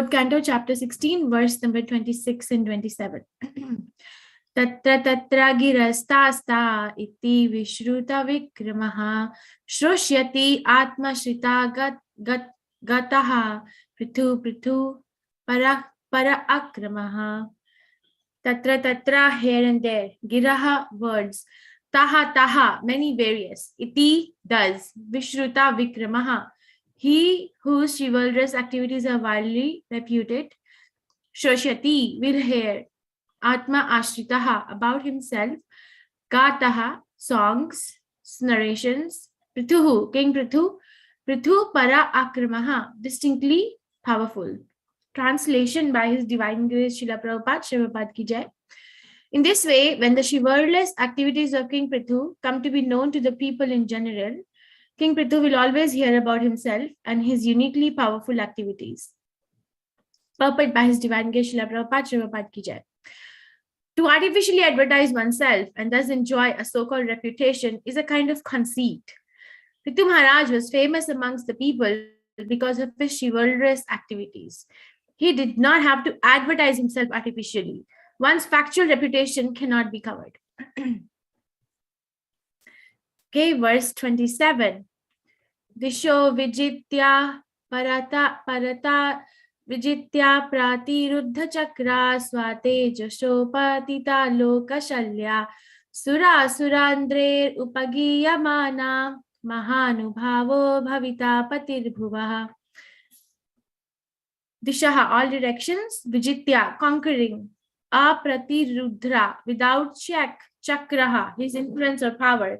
Fourth canto, chapter 16, verse number 26 and 27. Tatra tatra girastasta iti vishruta vikramaha shroshyati atma shrita gataha prithu prithu para akramaha. Tatra tatra, here and there. Giraha, words. Taha taha, many various. Iti, does. Vishruta vikramaha, he whose chivalrous activities are widely reputed. Shoshyati, will hear. Atma ashritaha, about himself. Gataha, songs, narrations. Prithuhu, King Prithu. Prithu para akramaha, distinctly powerful. Translation by His Divine Grace Srila Prabhupada, Srila Prabhupada ki jai. In this way, when the chivalrous activities of King Prithu come to be known to the people in general, King Prithu will always hear about himself and his uniquely powerful activities. Purport by His Divine Grace Srila Prabhupada, Srila Prabhupada ki jai. To artificially advertise oneself and thus enjoy a so-called reputation is a kind of conceit. Prithu Maharaj was famous amongst the people because of his chivalrous activities. He did not have to advertise himself artificially. One's factual reputation cannot be covered. Okay, verse 27. Disho vijitya parata vijitya pratiruddha chakra swate jasopatita lokashalya sura surandre upagiyamana mahanubhavo bhavita patirbhuvaha. Dishaha, all directions. Vijitya, conquering. Apratiruddha, without check. Chakraha, his influence or power.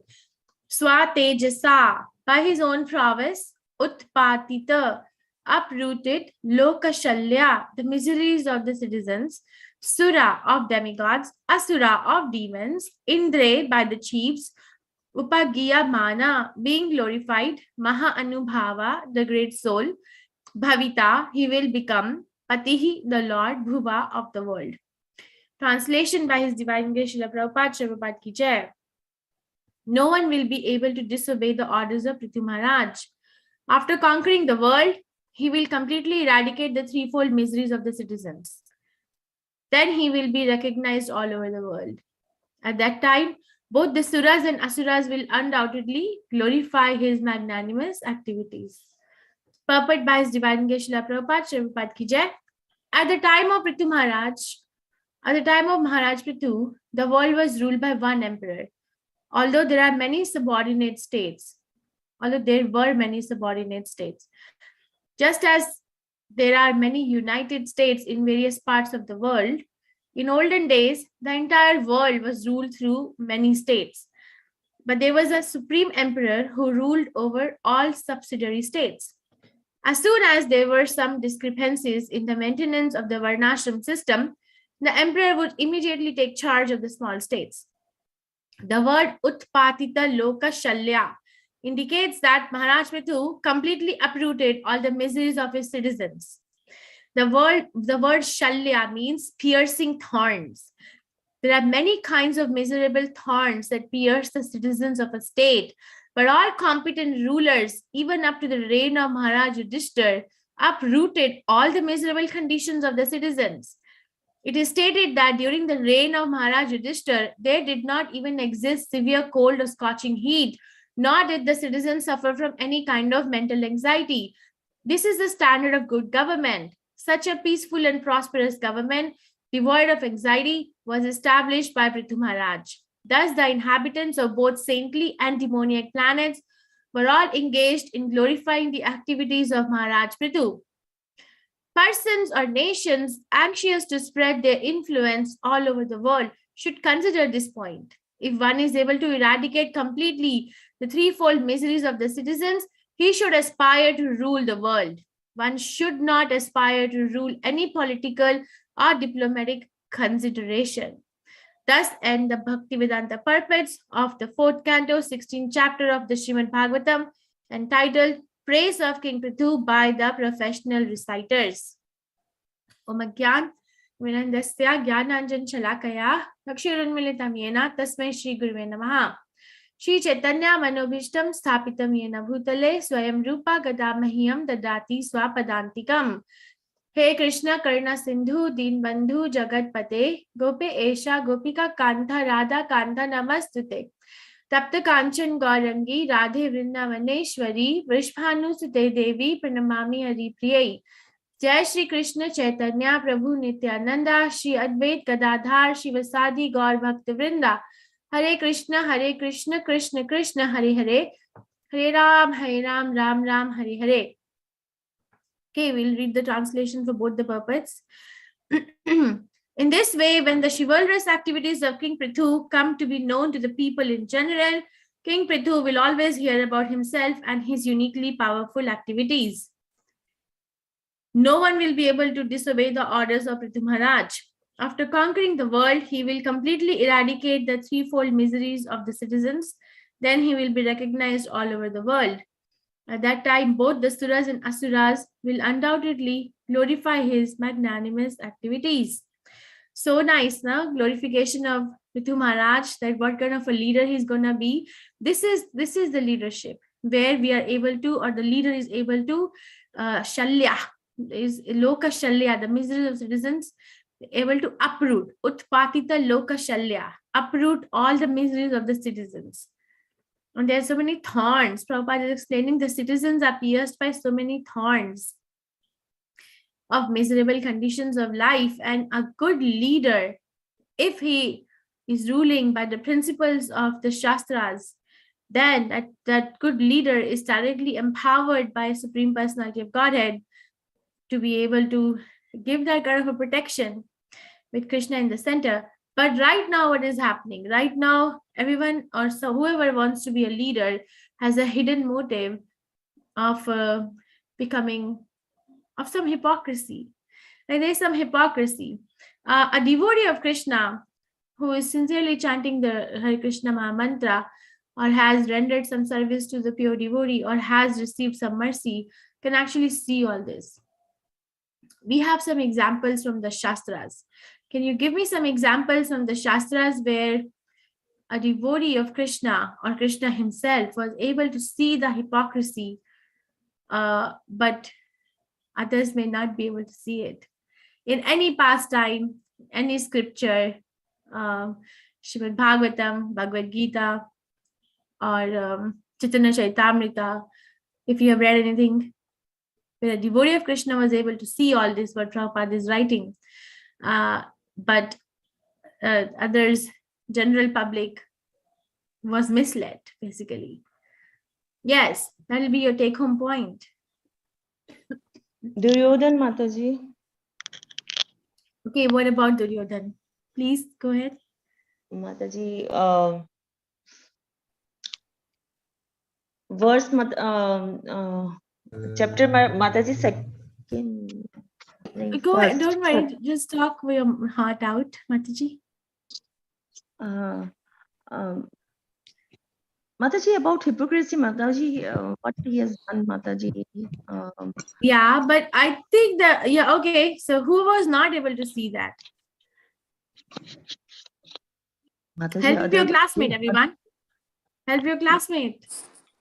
Swatejasa, by his own prowess. Utpatita, uprooted. Lokashalya, the miseries of the citizens. Sura, of demigods. Asura, of demons. Indre, by the chiefs. Upagiyamana, being glorified. Maha Anubhava, the great soul. Bhavita, he will become. Patihi, the Lord. Bhuva, of the world. Translation by His Divine Grace Srila Prabhupada, Srila Prabhupada ki jai. No one will be able to disobey the orders of Prithu Maharaj. After conquering the world, he will completely eradicate the threefold miseries of the citizens. Then he will be recognized all over the world. At that time, both the Suras and Asuras will undoubtedly glorify his magnanimous activities. Purport by His Divine Grace Srila Prabhupada, Srila Prabhupada ki jai. At the time of Maharaj Prithu, the world was ruled by one emperor. Although there were many subordinate states. Just as there are many united states in various parts of the world, in olden days, the entire world was ruled through many states. But there was a supreme emperor who ruled over all subsidiary states. As soon as there were some discrepancies in the maintenance of the Varnashram system, the emperor would immediately take charge of the small states. The word Utpatita Loka Shalya indicates that Maharaj Mithu completely uprooted all the miseries of his citizens. The word Shalya means piercing thorns. There are many kinds of miserable thorns that pierce the citizens of a state, but all competent rulers, even up to the reign of Maharaj Yudhishthira, uprooted all the miserable conditions of the citizens. It is stated that during the reign of Maharaj Yudhishthira, there did not even exist severe cold or scorching heat, nor did the citizens suffer from any kind of mental anxiety. This is the standard of good government. Such a peaceful and prosperous government, devoid of anxiety, was established by Prithu Maharaj. Thus, the inhabitants of both saintly and demoniac planets were all engaged in glorifying the activities of Maharaj Prithu. Persons or nations anxious to spread their influence all over the world should consider this point. If one is able to eradicate completely the threefold miseries of the citizens, he should aspire to rule the world. One should not aspire to rule any political or diplomatic consideration. Thus end the Bhaktivedanta purports of the 4th canto, 16th chapter of the Srimad Bhagavatam, entitled Praise of King Prithu by the Professional Reciters. Om Agyan Vinandasya Gyananjan Shalakaya Lakshirunmilitam Yena Tasmai Shri Guruve Namaha. Shri Chaitanya Manobhishtam Sthapitam Yena Bhutale Swayam Rupa Gadamahiyam Dadati Swapadantikam. He Krishna Karna Sindhu Deen Bandhu Jagat Pate Gope Esha Gopika Kantha Radha Kantha Namastute Tapta Kanchan Gaurangi Radhe Vrindavaneshwari Vrishbhanu Sute Devi Pranamami Hari Priyai. Jai Shri Krishna Chaitanya Prabhu Nityananda Shri Advait Gadadhar Shivasadi Gaur Bhakta Vrinda. Hare Krishna Krishna Krishna Hare Hare Hare Ram Ram Ram Hare Hare. Okay, we'll read the translation for both the purports. In this way, when the chivalrous activities of King Prithu come to be known to the people in general, King Prithu will always hear about himself and his uniquely powerful activities. No one will be able to disobey the orders of Prithu Maharaj. After conquering the world, he will completely eradicate the threefold miseries of the citizens. Then he will be recognized all over the world. At that time, both the Suras and Asuras will undoubtedly glorify his magnanimous activities. So nice, no? Glorification of Mithu Maharaj, that what kind of a leader he's going to be. This is the leadership where we are able to, or the leader is able to, Shalya, is Loka Shalya, the miseries of citizens, able to uproot, Utpatita Loka Shalya, uproot all the miseries of the citizens. And there are so many thorns. Prabhupada is explaining the citizens are pierced by so many thorns of miserable conditions of life. And a good leader, if he is ruling by the principles of the Shastras, then that good leader is directly empowered by Supreme Personality of Godhead to be able to give that kind of a protection with Krishna in the center. But right now, what is happening? Right now, everyone or so whoever wants to be a leader has a hidden motive of becoming of some hypocrisy. Like there's some hypocrisy. A devotee of Krishna who is sincerely chanting the Hare Krishna Maha Mantra, or has rendered some service to the pure devotee, or has received some mercy, can actually see all this. We have some examples from the Shastras. Can you give me some examples from the Shastras where a devotee of Krishna or Krishna himself was able to see the hypocrisy, but others may not be able to see it? In any pastime, any scripture, Srimad Bhagavatam, Bhagavad Gita, or Chaitanya Chaitamrita, if you have read anything where a devotee of Krishna was able to see all this, what Prabhupada is writing, but others, general public, was misled, basically. Yes, that will be your take-home point. Duryodhan Mataji. Okay, what about Duryodhan? Please go ahead. Mataji, verse, chapter, Mataji, second. Go ahead, don't worry, just talk with your heart out, Mataji. Mataji, about hypocrisy, Mataji, what he has done, Mataji. Yeah, but I think that, yeah, okay, so who was not able to see that? Mataji, help your classmate, everyone. Help your classmate.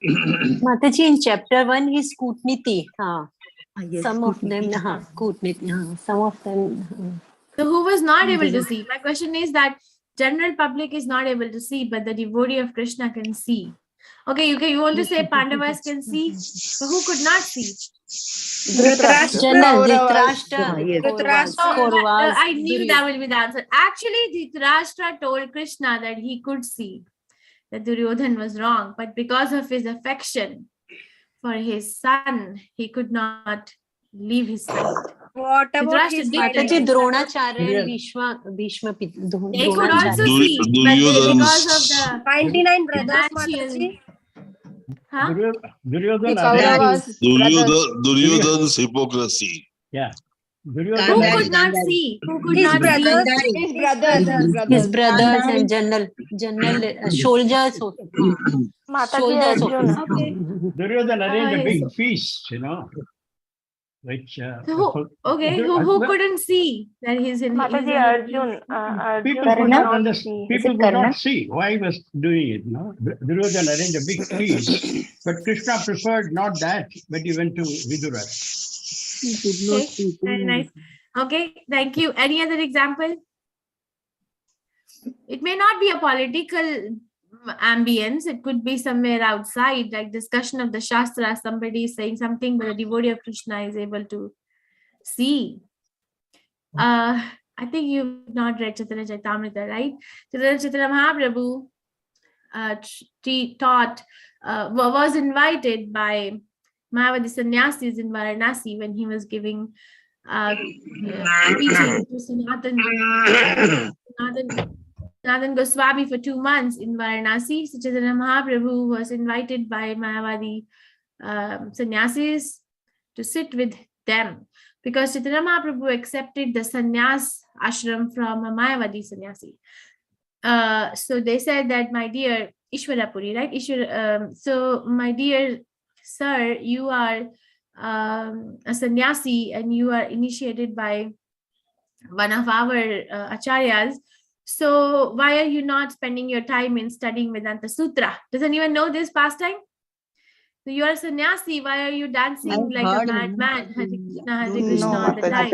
Mataji, in chapter 1 is Kutniti. Yes, some of them, Kutniti. Some of them. So who was not able to see? My question is that general public is not able to see, but the devotee of Krishna can see. Okay, you want to say Pandavas can see, but who could not see? Dhritarashtra. I knew that will be the answer. Actually, Dhritarashtra told Krishna that he could see that Duryodhan was wrong, but because of his affection for his son, he could not leave his side. What about his Mataji, Dronacharya and Bhishma? They could also see, but because of the 99 brothers, Mataji. Huh? Duryodhan's hypocrisy. Yeah. Who could not see? Who could not see? His brothers and general soldiers. Okay. Duryodhan arranged a big feast, which who couldn't see that he's in Arjun. People could not see why he was doing it. Duryodhan arranged a big feast, but Krishna preferred not that, but he went to Vidura. Okay, very nice. Okay, thank you. Any other example? It may not be a political ambience. It could be somewhere outside, like discussion of the Shastra. Somebody is saying something, but a devotee of Krishna is able to see. I think you've not read Chaitanya Charitamrita, right? Chaitanya Mahaprabhu taught, was invited by Mayavadi sannyasis in Varanasi when he was giving teaching to Sanatan Goswami for 2 months in Varanasi. So Chaitanya Mahaprabhu was invited by Mayavadi sannyasis to sit with them, because Chaitanya Mahaprabhu accepted the sannyas ashram from a Mayavadi sannyasi. So they said that, my dear Ishwarapuri, right? So my dear sir, you are a sannyasi and you are initiated by one of our acharyas. So why are you not spending your time in studying Vedanta Sutra? Does anyone know this pastime? So you are a sannyasi. Why are you dancing like a madman? Hare Krishna all the time.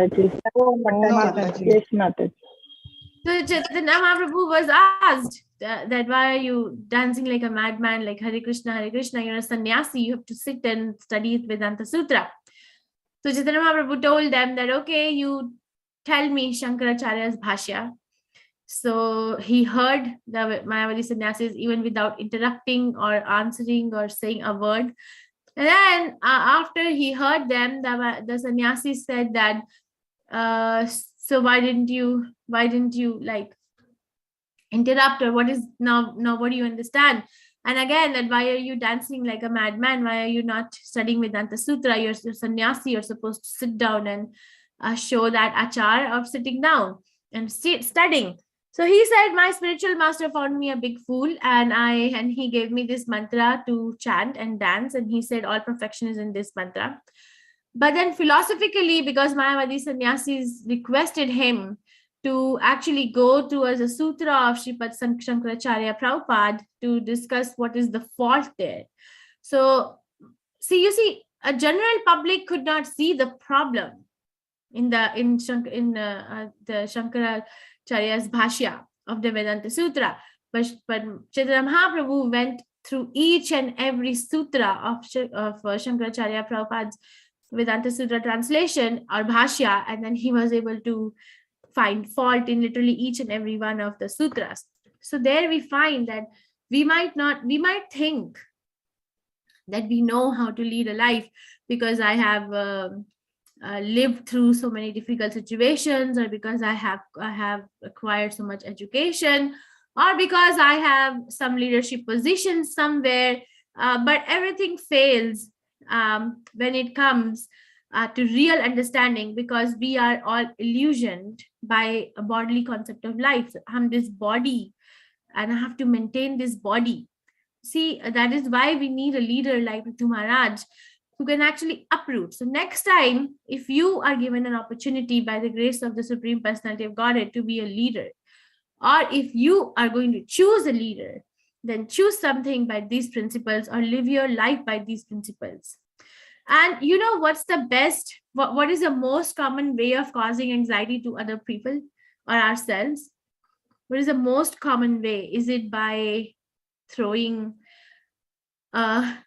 So Chaitanya Mahaprabhu was asked that why are you dancing like a madman, like Hare Krishna, you're a sannyasi, you have to sit and study Vedanta Sutra. So Chaitanya Mahaprabhu told them that, okay, you tell me Shankaracharya's bhashya. So he heard the Mayavadi sannyasis even without interrupting or answering or saying a word. And then after he heard them, the sannyasis said that, so why didn't you like interrupt, or what is now what do you understand? And again, that why are you dancing like a madman? Why are you not studying Vedanta Sutra? You're sannyasi, you're supposed to sit down and show that achar of sitting down and studying. So he said, my spiritual master found me a big fool, and he gave me this mantra to chant and dance, and he said all perfection is in this mantra. But then philosophically, because Mayavadi sannyasis requested him to actually go towards a sutra of Sripad Shankaracharya Prabhupada to discuss what is the fault there. So, you see, a general public could not see the problem in the Shankaracharya's bhashya of the Vedanta Sutra. But Chaitanya Mahaprabhu went through each and every sutra of Shankaracharya Prabhupada's Vedanta Sutra translation or bhashya, and then he was able to find fault in literally each and every one of the sutras. So there we find that we might think that we know how to lead a life because I have lived through so many difficult situations, or because I have acquired so much education, or because I have some leadership position somewhere, but everything fails when it comes to real understanding, because we are all illusioned by a bodily concept of life. I'm this body and I have to maintain this body. See, that is why we need a leader like Mithu Maharaj who can actually uproot. So next time, if you are given an opportunity by the grace of the Supreme Personality of Godhead to be a leader, or if you are going to choose a leader, then choose something by these principles or live your life by these principles. And you know what's the best, what is the most common way of causing anxiety to other people or ourselves? What is the most common way? Is it by throwing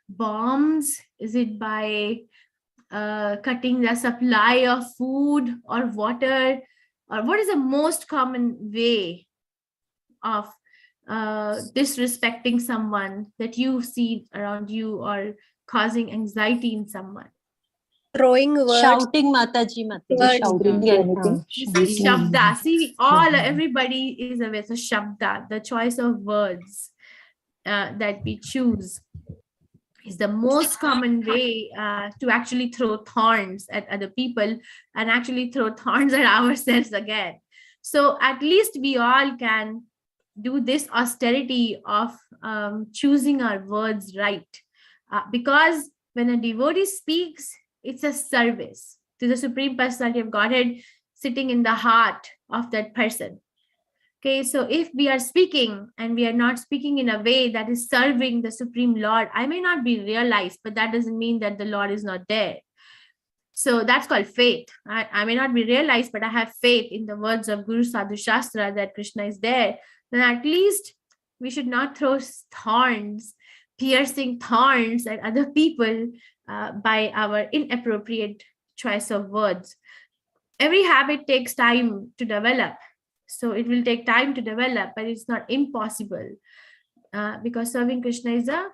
bombs? Is it by cutting the supply of food or water? Or what is the most common way of disrespecting someone that you see around you or causing anxiety in someone? Throwing words. Shouting, Mataji, shouting. This is Shabda. See, everybody is aware. So Shabda, the choice of words that we choose, is the most common way to actually throw thorns at other people and actually throw thorns at ourselves again. So at least we all can do this austerity of choosing our words right. Because when a devotee speaks, it's a service to the Supreme Personality of Godhead sitting in the heart of that person. Okay, so if we are speaking and we are not speaking in a way that is serving the Supreme Lord, I may not be realized, but that doesn't mean that the Lord is not there. So that's called faith. I may not be realized, but I have faith in the words of Guru Sadhu Shastra that Krishna is there. Then at least we should not throw thorns, piercing thorns at other people by our inappropriate choice of words. Every habit takes time to develop. So it will take time to develop, but it's not impossible because serving Krishna is a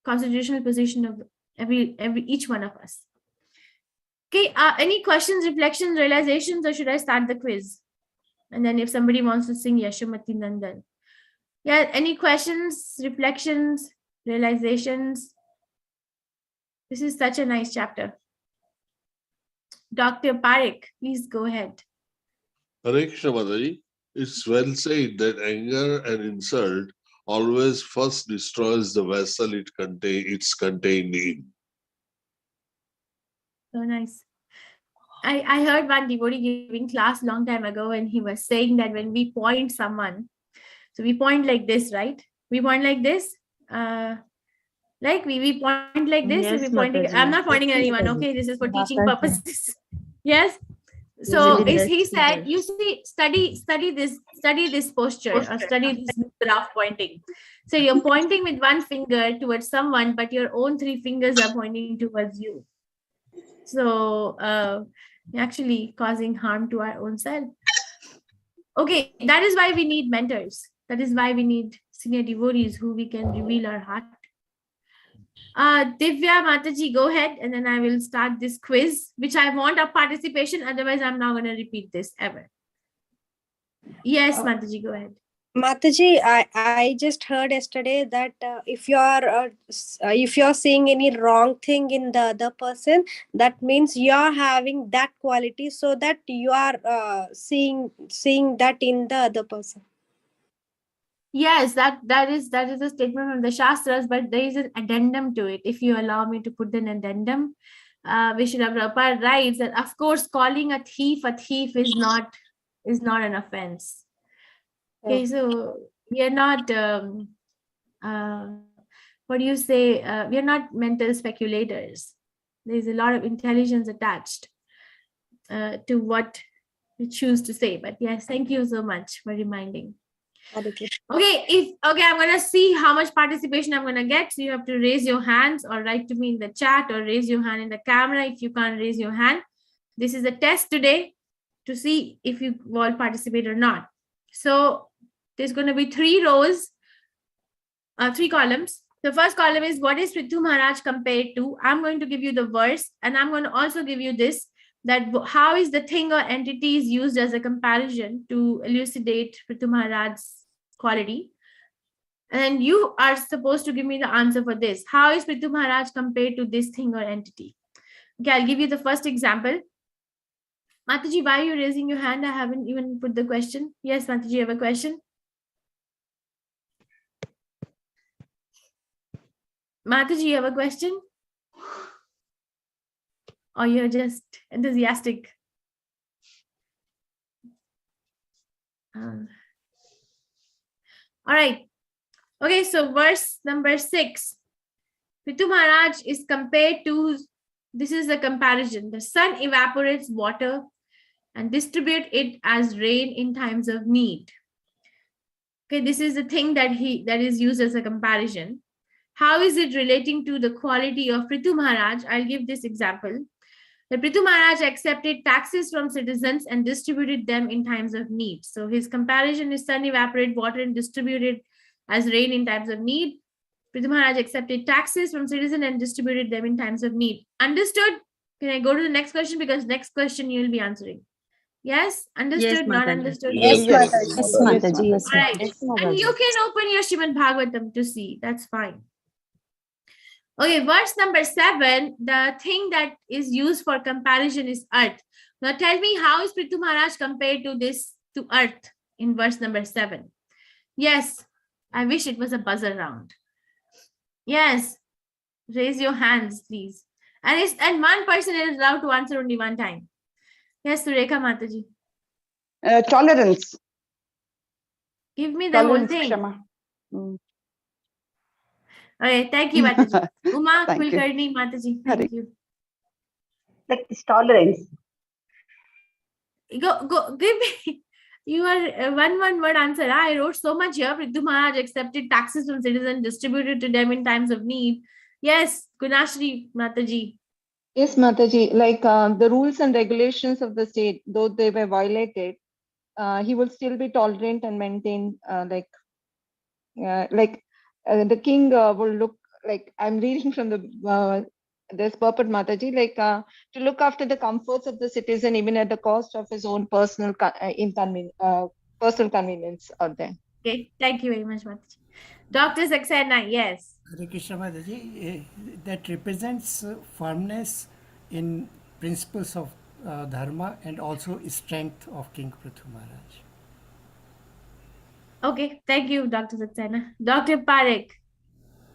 constitutional position of each one of us. Okay, any questions, reflections, realizations, or should I start the quiz? And then if somebody wants to sing Yashamati Nandan. Yeah, any questions, reflections, realizations? This is such a nice chapter. Dr. Parekh, please go ahead. Hare Krishna Mataji, it's well said that anger and insult always first destroys the vessel it's contained in. So nice. I heard one devotee giving class long time ago, and he was saying that when we point someone, so we point like this, right? We point like this. Like we point like this. Yes, and we pointing. Mataji. I'm not pointing at anyone. Okay, this is for teaching purposes. Yes. So Usually he that's said, the- you see, study this posture or study this graph pointing. So you're pointing with one finger towards someone, but your own 3 fingers are pointing towards you. So actually causing harm to our own self. Okay, that is why we need mentors. That is why we need senior devotees who we can reveal our heart. Divya Mataji, go ahead, and then I will start this quiz, which I want a participation. Otherwise, I'm not going to repeat this ever. Yes, Mataji, go ahead. Mataji, I just heard yesterday that if you're seeing any wrong thing in the other person, that means you're having that quality, so that you are seeing that in the other person. Yes, that is a statement from the Shastras, but there is an addendum to it. If you allow me to put an addendum, Vishnu Prabhupada writes that, of course, calling a thief is not an offense. Okay, so we are not, what do you say? We are not mental speculators. There's a lot of intelligence attached to what we choose to say. But yes, thank you so much for reminding. Okay, I'm gonna see how much participation I'm gonna get. So you have to raise your hands or write to me in the chat or raise your hand in the camera if you can't raise your hand. This is a test today to see if you all participate or not. So there's going to be 3 rows, 3 columns. The first column is what is Prithu Maharaj compared to. I'm going to give you the verse, and I'm going to also give you this, that how is the thing or entity is used as a comparison to elucidate Prithu Maharaj's quality. And you are supposed to give me the answer for this. How is Prithu Maharaj compared to this thing or entity? Okay, I'll give you the first example. Mataji, why are you raising your hand? I haven't even put the question. Yes, Mataji, you have a question? Mataji, you have a question? Or you're just enthusiastic? All right. Okay, so verse number 6. Prithu Maharaj is compared to, this is a comparison. The sun evaporates water and distribute it as rain in times of need. Okay, this is the thing that is used as a comparison. How is it relating to the quality of Prithu Maharaj? I'll give this example. The Prithu Maharaj accepted taxes from citizens and distributed them in times of need. So his comparison is sun evaporate water and distributed as rain in times of need. Prithu Maharaj accepted taxes from citizens and distributed them in times of need. Understood? Can I go to the next question? Because next question you will be answering. Yes? Understood? Yes, not Mataji. understood? Yes, Yes, Mataji. Mataji. Yes, All right. Mataji. And you can open your Srimad Bhagavatam to see. That's fine. Okay, verse number 7, the thing that is used for comparison is earth. Now tell me, how is Prithu Maharaj compared to earth in verse number 7? Yes, I wish it was a buzzer round. Yes, raise your hands, please. And one person is allowed to answer only one time. Yes, Sureka Mataji. Tolerance. Give me the whole Tolerance, thing. Kshama. Mm. Okay, thank you, Mataji. Uma Thank you. Kulkarni Mataji, thank you. That is tolerance. Go, give me your one word answer. I wrote so much here. Prithu Maharaj accepted taxes from citizens, distributed to them in times of need. Yes, Gunashri Mataji. Yes, Mataji, like the rules and regulations of the state, though they were violated, he will still be tolerant and maintain the king will look like, I'm reading from the this purport, Mataji, like to look after the comforts of the citizen even at the cost of his own personal personal convenience out there. Okay, thank you very much, Mataji. Dr. Saxena, yes. Hare Krishna Mataji, that represents firmness in principles of dharma and also strength of King Prithu Maharaj. Okay, thank you, Dr. Saxena. Dr. Parekh.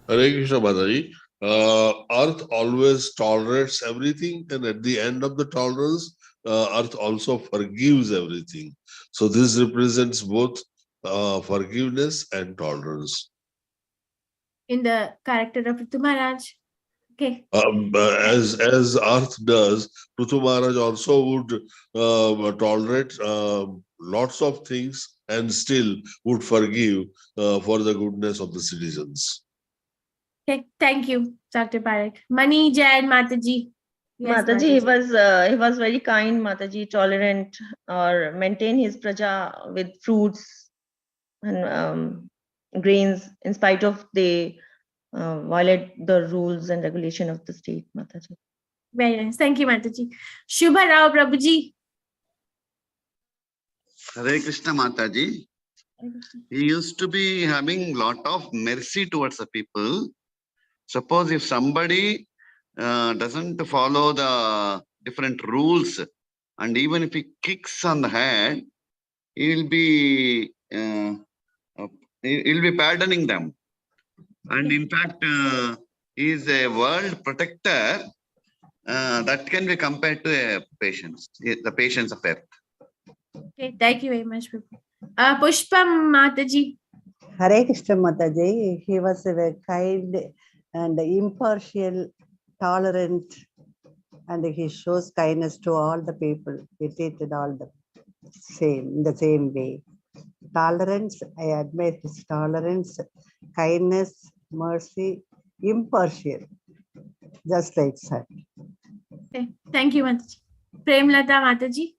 Hare Krishna Mataji. Earth always tolerates everything, and at the end of the tolerance, Earth also forgives everything. So this represents both forgiveness and tolerance. In the character of Prithu Maharaj. Okay. As Earth does, Prithu Maharaj also would tolerate lots of things and still would forgive for the goodness of the citizens. Okay, thank you, Dr. Parekh. Mani Jain Mataji. Yes, Mataji, he was very kind, Mataji, tolerant, or maintain his praja with fruits and grains in spite of they violate the rules and regulation of the state, Mataji. Very nice. Thank you, Mataji. Shubha Rao Prabhuji. Hare Krishna Mataji. He used to be having lot of mercy towards the people. Suppose if somebody doesn't follow the different rules, and even if he kicks on the head, he will be pardoning them. And in fact, he is a world protector that can be compared to a patience, the patience of earth. Okay, thank you very much, Pushpam Mataji. Hare Krishna Mataji, he was a kind and impartial, tolerant, and he shows kindness to all the people. He treated all the same, in the same way. Tolerance, I admire his tolerance, kindness, mercy, impartial, just like that. Okay, thank you, Mataji. Prem Lata Mataji.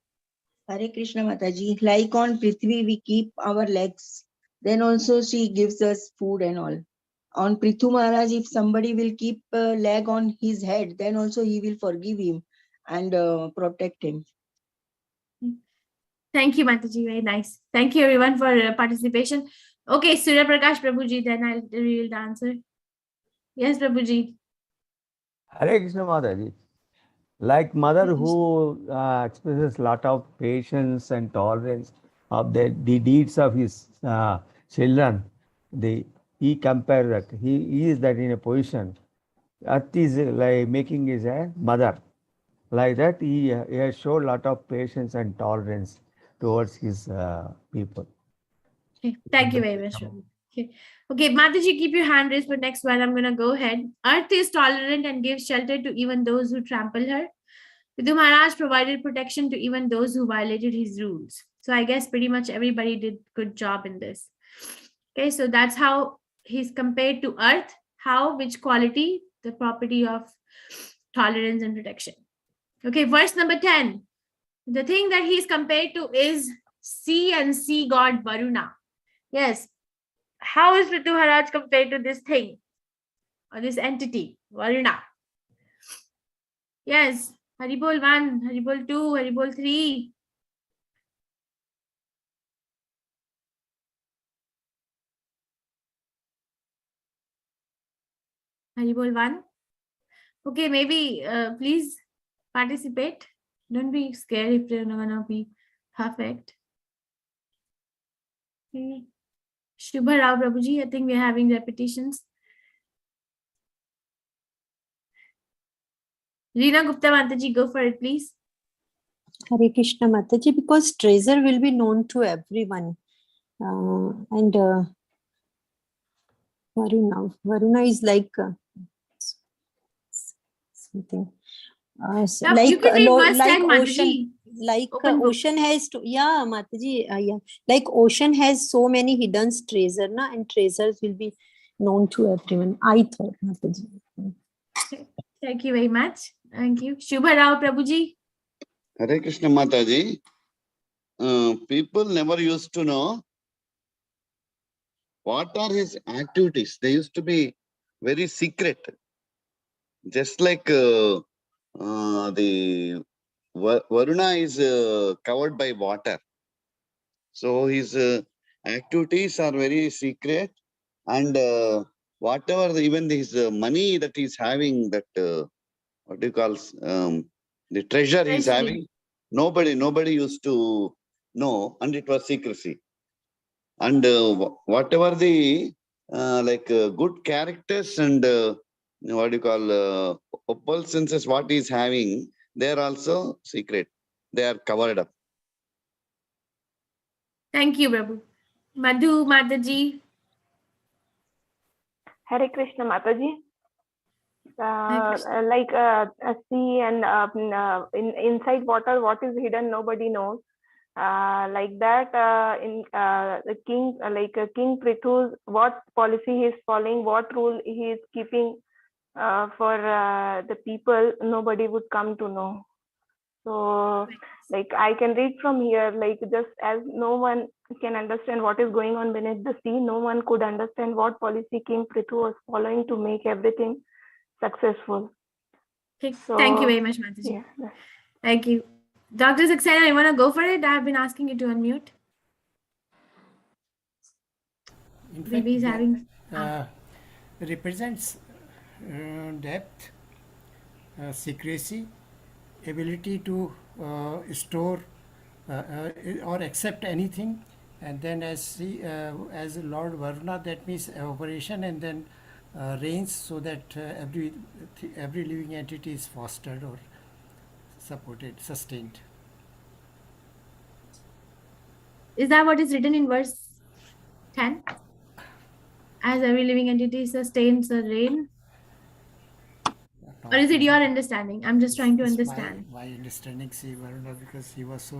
Hare Krishna Mataji, like on Prithvi we keep our legs, then also she gives us food and all. On Prithu Maharaj, if somebody will keep a leg on his head, then also he will forgive him and protect him. Thank you, Mataji. Very nice. Thank you, everyone, for participation. Okay, Surya Prakash Prabhuji, then I'll reveal the answer. Yes, Prabhuji. Hare Krishna Mataji. Like mother who expresses lot of patience and tolerance of the deeds of his children, he compared that. He is that in a position. That is like making his a mother. Like that, he has showed lot of patience and tolerance towards his people. Okay, thank you very much. Okay, Mataji, keep your hand raised for next one. I'm going to go ahead. Earth is tolerant and gives shelter to even those who trample her. Prithu Maharaj provided protection to even those who violated his rules. So I guess pretty much everybody did good job in this. Okay, so that's how he's compared to Earth. How, which quality? The property of tolerance and protection. Okay, verse number 10. The thing that he's compared to is sea and sea god Varuna. Yes. How is Prithu Maharaj compared to this thing or this entity, Varuna? Yes. Haribol 1, Haribol 2, Haribol 3. Haribol 1. Okay, maybe please participate. Don't be scared if they're not gonna be perfect. Okay. Shubha Rao Prabhuji, I think we're having repetitions. Reena Gupta Mataji, go for it, please. Hare Krishna Mataji, because treasure will be known to everyone. And Varuna is like something. So Now, like you can read verse like 10, ocean, Mataji. like Open book. ocean has to, yeah, Mataji, yeah, like ocean has so many hidden treasure, na, and treasures will be known to everyone. I thought, Mataji. Thank you very much. Thank you. Shubha Rao Prabhuji. Hare Krishna Mataji. People never used to know what are his activities. They used to be very secret. Just like the Varuna is covered by water. So his activities are very secret, and whatever even his money that he's having, that what do you call the treasure he's having, nobody used to know, and it was secrecy. And whatever the good characters and what do you call opal senses, what he's having, they are also secret. They are covered up. Thank you, Prabhu. Madhu Mataji. Hare Krishna Mataji. Like a sea and inside water, what is hidden, nobody knows. Like that, the king, King Prithu, what policy he is following, what rule he is keeping for the people, nobody would come to know. So, like I can read from here, like just as no one can understand what is going on beneath the sea, no one could understand what policy King Prithu was following to make everything successful. Okay. So, thank you very much, Mataji. Yeah. Thank you. Dr. Saxena, you want to go for it? I have been asking you to unmute. In fact, Maybe he's having... represents depth, secrecy, ability to store or accept anything, and then as Lord Varuna, that means evaporation, and then rains, so that every living entity is fostered or supported, sustained. Is that what is written in verse 10? As every living entity sustains the rain? Or is it your understanding? I'm just trying to understand. My understanding, see, Varuna, because he was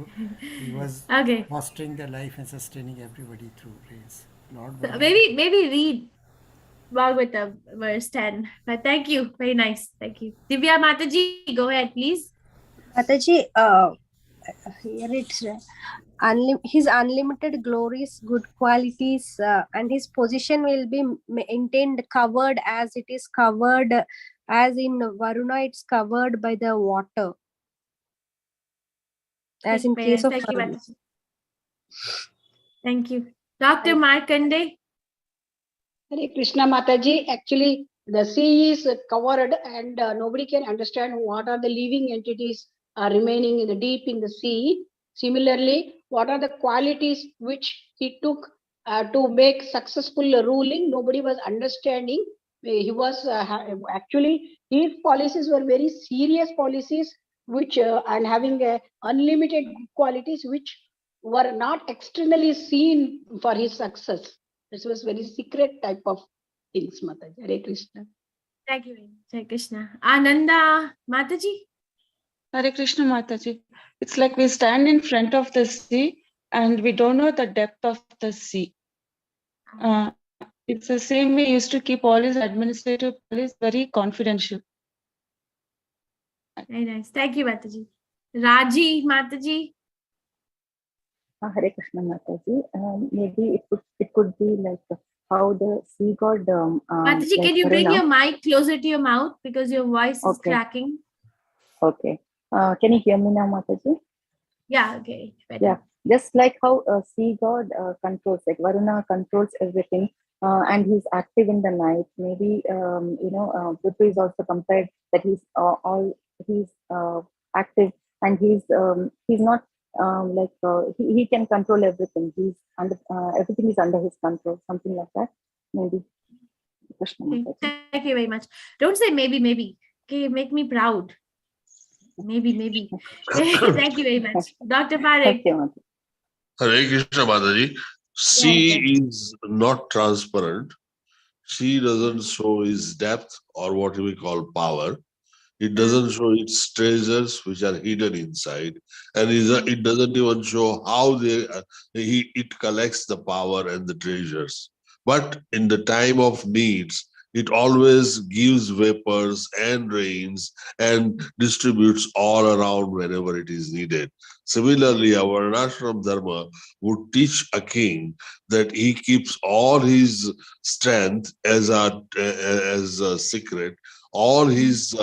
okay. fostering the life and sustaining everybody through rains. Lord So maybe read Bhagavatam verse 10. But thank you. Very nice. Thank you. Divya Mataji, go ahead, please. Mataji, here it's his unlimited glories, good qualities, and his position will be maintained covered as it is covered, as in Varuna it's covered by the water, as in case of Varuna. Thank you. Dr. Markande. Hare Krishna Mataji, actually the sea is covered and nobody can understand what are the living entities are remaining in the deep in the sea. Similarly, what are the qualities which he took to make successful ruling? Nobody was understanding. He was actually, his policies were very serious policies, which and having unlimited qualities which were not externally seen for his success. This was very secret type of things, Mataji. Hare Krishna. Thank you. Hare Krishna. Ananda Mataji. Hare Krishna Mataji. It's like we stand in front of the sea and we don't know the depth of the sea. It's the same way used to keep all his administrative policies very confidential. Very nice. Thank you, Mataji. Raji Mataji. Hare Krishna Mataji. Maybe it could be like how the sea god. Mataji, can you bring your mic closer to your mouth because your voice is cracking? Okay. Can you hear me now, Mataji? Yeah. Okay. Better. Yeah. Just like how sea god controls, like Varuna controls everything, and he's active in the night. Maybe Prithvi is also compared that he's active and he's not. He can control everything. He's under everything is under his control. Something like that, maybe. Thank you very much. Don't say maybe. Okay, make me proud. Maybe. Thank you very much, Dr. Parekh. Hare Krishna Mataji. Sea is not transparent. Sea doesn't show his depth or what we call power. It doesn't show its treasures which are hidden inside, and it doesn't even show how it collects the power and the treasures. But in the time of needs, it always gives vapors and rains and distributes all around whenever it is needed. Similarly, our Varnashram Dharma would teach a king that he keeps all his strength as a secret. All his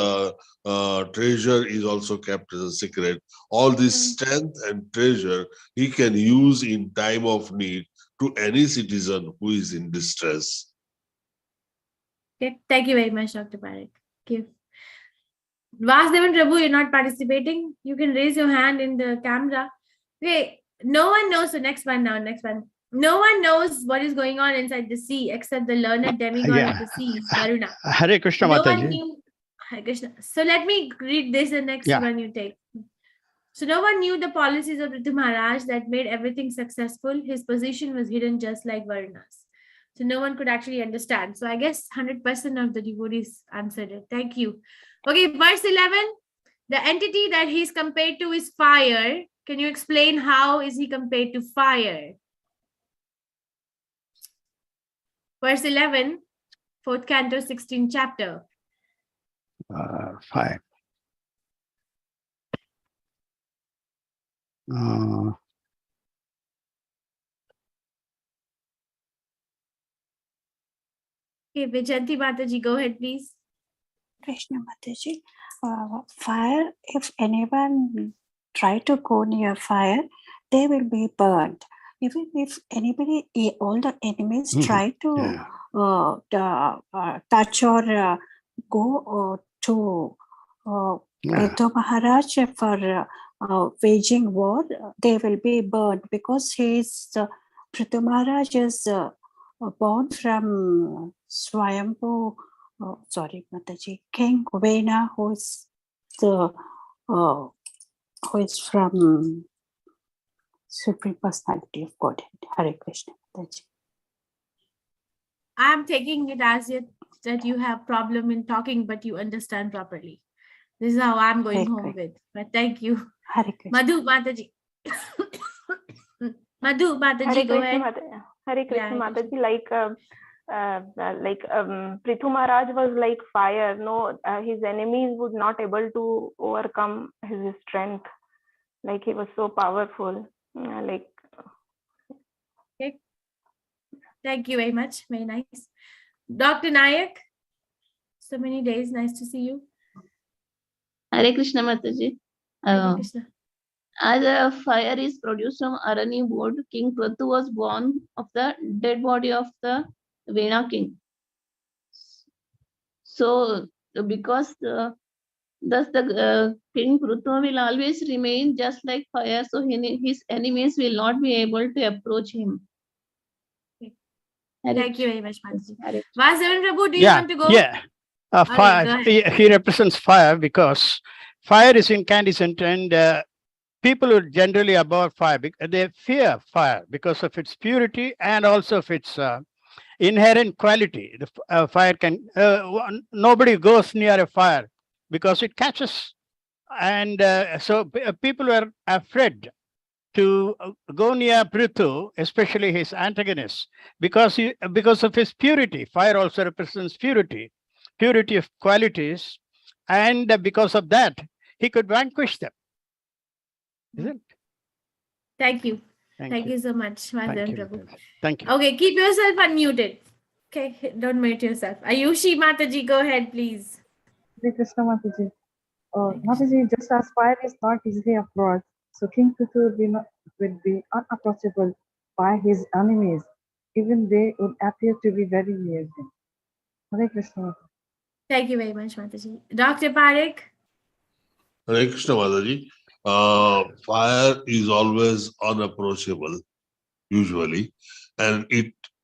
treasure is also kept as a secret. All this strength and treasure he can use in time of need to any citizen who is in distress. Okay, thank you very much, Dr. Parekh. Okay. Vasudevan Prabhu, you're not participating. You can raise your hand in the camera. Okay, no one knows. So next one now, next one. No one knows what is going on inside the sea except the learned demigod of the sea, Varuna. Hare Krishna No one Mataji. knew. Hare Krishna. So let me read this, and next Yeah. one you take. So no one knew the policies of Prithu Maharaj that made everything successful. His position was hidden just like Varuna's. So no one could actually understand. So I guess 100% of the devotees answered it. Thank you. Okay, verse 11. The entity that he's compared to is fire. Can you explain how is he compared to fire? Verse 11, 4th canto, 16th chapter. 5. Okay, Vijayanti Mataji, go ahead, please. Krishna Mataji, fire, if anyone try to go near fire, they will be burned. Even if anybody, all the enemies try to touch or go to Prithu Maharaj for waging war, they will be burned because Prithu Maharaj is born from Swayambhu. Sorry, Mataji, King Vena, who is from Supreme Personality of Godhead. Hare Krishna, Mataji. I'm taking it as that you have problem in talking, but you understand properly. This is how I'm going home with. But thank you. Hare Krishna. Madhu Mataji. Madhu Mataji, go ahead. Hare Krishna Mataji, Prithu Maharaj was like fire. No, his enemies would not able to overcome his strength. Like he was so powerful. Okay. Thank you very much. Very nice. Dr. Nayak, so many days. Nice to see you. Hare Krishna Mataji. Hare Krishna. As a fire is produced from Arani wood, King Prithu was born of the dead body of the Vena king. So, because thus the King Prithu will always remain just like fire, so his enemies will not be able to approach him. Thank you very much, Mataji. Vasudevan Prabhu, do you want to go? Yeah. Fire, he represents fire because fire is incandescent and people who generally abhor fire, they fear fire because of its purity and also of its inherent quality. The fire can, nobody goes near a fire because it catches. And so people were afraid to go near Prithu, especially his antagonist, because of his purity. Fire also represents purity of qualities, and because of that, he could vanquish them. Isn't it? Thank you. Thank you so much, Vasudevan Prabhu. Thank you. Okay, keep yourself unmuted. Okay, don't mute yourself. Ayushi Mataji, go ahead, please. Hare Krishna Mataji. Mataji, just as fire is not easily approached, so King Prithu will be unapproachable by his enemies, even they would appear to be very near him. Hare Krishna. Thank you very much, Mataji. Dr. Parekh. Hare Krishna Mataji. Fire is always unapproachable, usually, and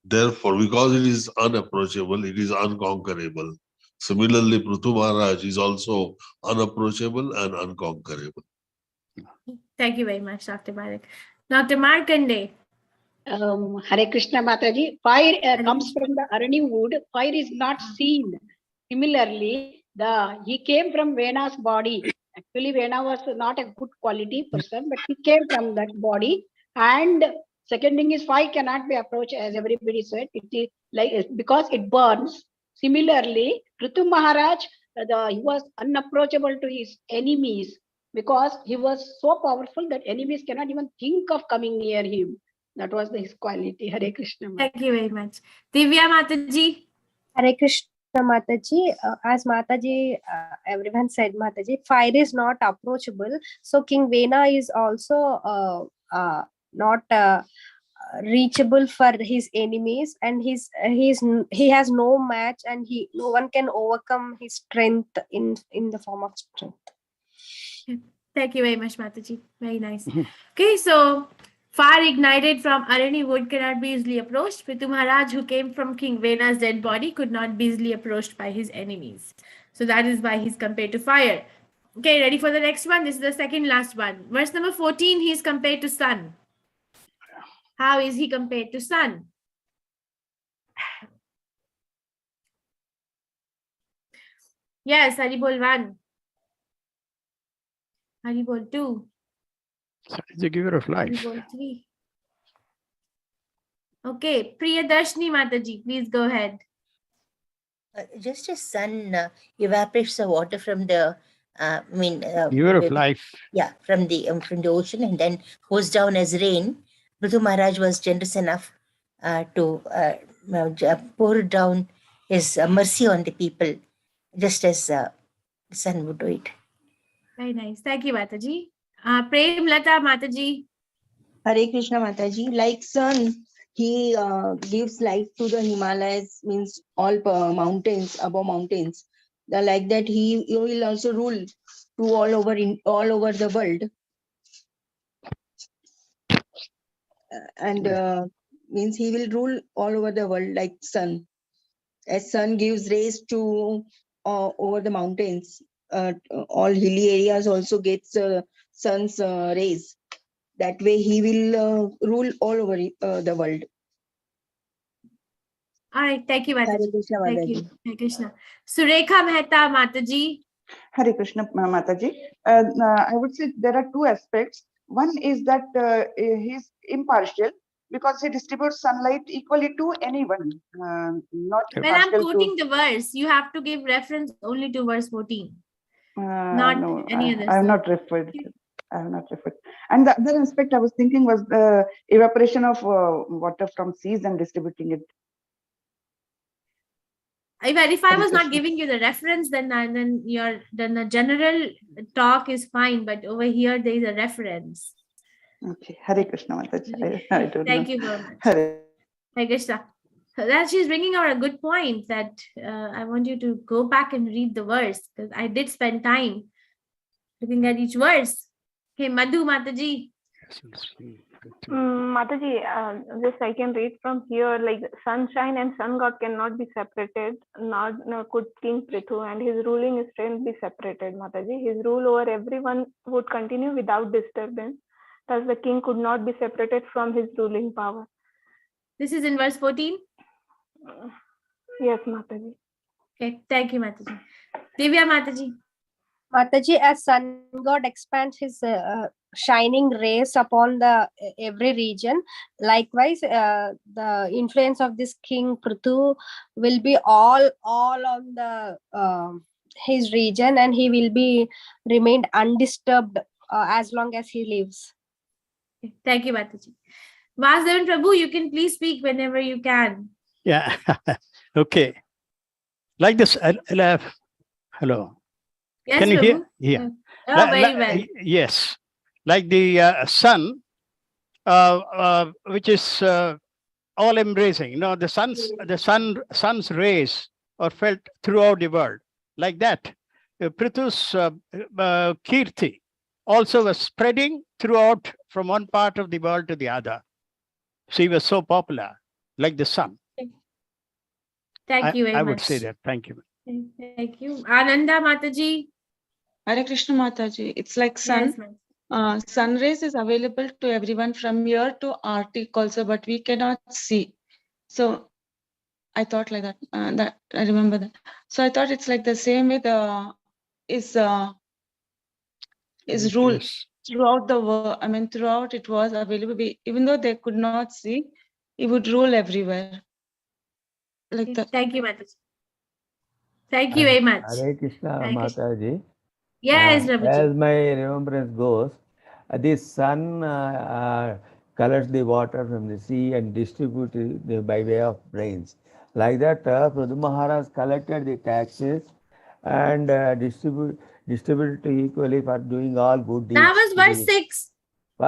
therefore, because it is unapproachable, it is unconquerable. Similarly, Prithu Maharaj is also unapproachable and unconquerable. Thank you very much, Dr. Parekh. Dr. Markande. Hare Krishna Mataji. Fire comes from the Arani wood. Fire is not seen. Similarly, He came from Vena's body. Actually, Vena was not a good quality person, but he came from that body. And second thing is, fire cannot be approached, as everybody said. It is like because it burns. Similarly, Prithu Maharaj, he was unapproachable to his enemies because he was so powerful that enemies cannot even think of coming near him. That was his quality. Hare Krishna. Thank you very much. Divya Mataji. Hare Krishna Mataji, as Mataji, everyone said Mataji, fire is not approachable. So King Vena is also not reachable for his enemies, and he has no match, and no one can overcome his strength in the form of strength. Thank you very much, Mataji. Very nice. Okay, so fire ignited from Arani wood cannot be easily approached. Prithu Maharaj, who came from King Vena's dead body, could not be easily approached by his enemies. So that is why he's compared to fire. Okay, ready for the next one? This is the second last one. Verse number 14, he is compared to sun. How is he compared to sun? Yes, Haribol 1. Haribol 2. Sun is the giver of life. Haribol 3. Okay, Priyadarshini Mataji, please go ahead. Just as sun evaporates the water from the, giver of life. Yeah, from the ocean and then goes down as rain. Prithu Maharaj was generous enough to pour down his mercy on the people, just as the sun would do it. Very nice. Thank you, Mataji. Prem Lata Mataji. Hare Krishna Mataji. Like sun, he gives life to the Himalayas, means all mountains, above mountains. Like that, he will also rule to all over the world. And means he will rule all over the world like sun. As sun gives rays to over the mountains, all hilly areas also gets sun's rays. That way he will rule all over the world. All right, thank you, Mataji. Hare Krishna, Thank Mataji. you. Hare Krishna. Surekha Mehta Mataji. Hare Krishna Mataji. I would say there are two aspects. One is that he is impartial because he distributes sunlight equally to anyone. Not When I'm partial quoting the verse, you have to give reference only to verse 14. Not no, any other. I have not referred. I have not referred. And the other aspect I was thinking was the evaporation of water from seas and distributing it. If I was not giving you the reference, then the general talk is fine. But over here, there is a reference. Okay, Hare Krishna Mataji. I don't know. Thank you very much. Hare Krishna. So that she's bringing out a good point that I want you to go back and read the verse, because I did spend time looking at each verse. Okay, Madhu Mataji. Mataji, just I can read from here, like sunshine and sun god cannot be separated, nor could King Prithu, and his ruling strength be separated, Mataji. His rule over everyone would continue without disturbance. Thus the king could not be separated from his ruling power. This is in verse 14? Yes, Mataji. Okay, thank you, Mataji. Divya Mataji. Mataji, as sun god expands his shining rays upon every region, likewise the influence of this King Prithu will be all on the his region, and he will be remained undisturbed as long as he lives. Okay, thank you, Mataji. Vasudevan Prabhu, you can please speak whenever you can. Yeah. Okay. Like this. Hello. Yes, can you Prabhu? hear? Yeah. Oh, very well. Yes. Like the sun, which is all embracing. You know, the sun's rays are felt throughout the world. Like that, Prithu's kirti also was spreading throughout from one part of the world to the other. So he was so popular, like the sun. Thank you very much. I would say that. Thank you. Thank you. Ananda Mataji. Hare Krishna Mataji. It's like sun. Yes, sun rays is available to everyone from here to Arctic also, but we cannot see. So I thought like that. That I remember that. So I thought it's like the same with is rule Yes. throughout the world. I mean, throughout it was available. Even though they could not see, he would rule everywhere. Like that. Thank you, Mataji. Thank you very much. Hare Krishna, Hare Krishna. Mataji. Yes, Rabuji. As my remembrance goes, the sun collects the water from the sea and distributes it by way of rains. Like that, Pradhu Maharaj collected the taxes and distributed equally for doing all good deeds. That was verse 6.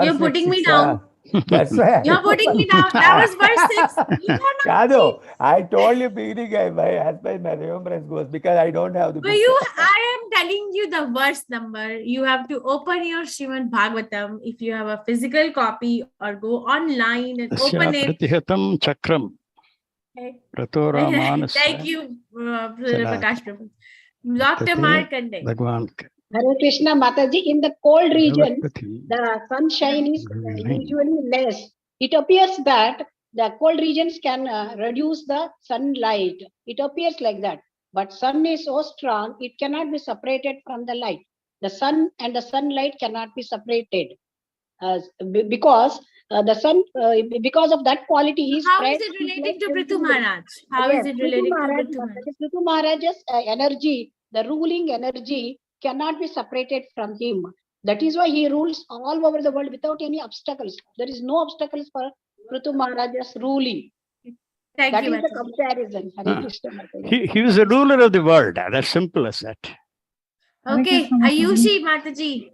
You're putting me 6, down. That's right. You're putting me down. That was verse 6. You cannot Kado, I told you beginning as by my remembrance goes, because I don't have the But book. I am telling you the verse number. You have to open your Srimad Bhagavatam if you have a physical copy, or go online and open it. Pratihatam chakram. Okay. Pratoramanasya. Thank you, Prakash Prabhu. Dr. Markande. Bhagwan. Hare Krishna Mataji, in the cold region, the sunshine is usually less. It appears that the cold regions can reduce the sunlight. It appears like that. But sun is so strong, it cannot be separated from the light. The sun and the sunlight cannot be separated. Because the sun, because of that quality, is How is it relating to Prithu Maharaj? How is it relating to Prithu Maharaj? Prithu Maharaj's energy, the ruling energy, cannot be separated from him. That is why he rules all over the world without any obstacles. There is no obstacles for Prithu Maharaj's ruling. Thank you, is the comparison. Hare Krishna Mataji. He was the ruler of the world. That's simple as that. Okay, Ayushi Mataji.